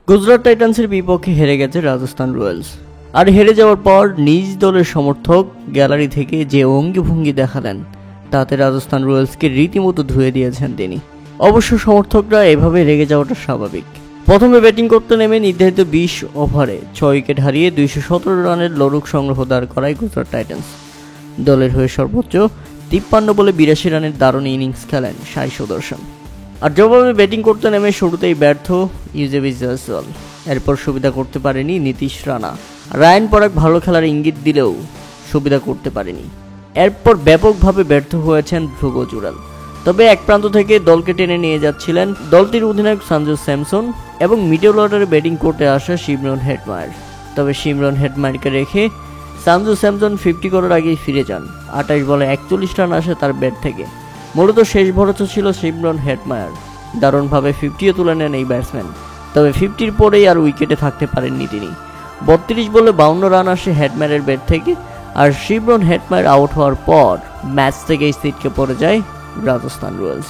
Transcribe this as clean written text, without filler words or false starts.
গুজরাট টাইটান্সের বিপক্ষে হেরে গেছে রাজস্থান রয়্যালস। আর হেরে যাওয়ার পর নিজ দলের সমর্থক গ্যালারি থেকে যে অঙ্গভঙ্গি দেখালেন তাতে রাজস্থান রয়্যালসকে রীতিমতো ধুয়ে দিয়েছেন তিনি। অবশ্য সমর্থকরা এভাবে রেগে যাওয়াটা স্বাভাবিক। প্রথমে ব্যাটিং করতে নেমে নির্ধারিত 20 ওভারে 6 উইকেট হারিয়ে 217 রানের লড়ুক সংগ্রহ দাঁড় করায় গুজরাট টাইটান্স। দলের হয়ে সর্বোচ্চ 53 বলে 82 রানের দারুণ ইনিংস খেলেন সাই সুদর্শন। আর জবাবে ব্যাটিং করতে নেমে শুরুতেই ব্যর্থ ইউজেবেন্দ্র জয়সওয়াল। এরপর সুবিধা করতে পারেনি নীতিশ রানা। রায়ান পরাগ ভালো খেলার ইঙ্গিত দিলেও সুবিধা করতে পারেনি। এরপর ব্যাপকভাবে ব্যর্থ হয়েছেন ধ্রুব জুরাল। তবে এক প্রান্ত থেকে দলকে টেনে নিয়ে যাচ্ছিলেন দলটির অধিনায়ক সঞ্জু স্যামসন এবং মিডল অর্ডারে ব্যাটিং করতে আসা শিমরন হেটমায়ার। তবে শিমরন হেটমায়ারকে রেখে সঞ্জু স্যামসন 50 করার আগেই ফিরে যান। 28 বলে 41 রান আসে তার ব্যাট থেকে। মূলত শেষ ভরসা ছিল শিমরন হেটমায়ার। দারুণভাবে 50ও তুলে নেন এই ব্যাটসম্যান। তবে 50-র পরেই আর উইকেটে থাকতে পারেননি তিনি। 32 বলে 52 রান আসে হেটমায়ারের ব্যাট থেকে। আর শিমরন হেটমায়ার আউট হওয়ার পর ম্যাচ থেকেই ছিটকে পড়ে যায় রাজস্থান রয়্যালস।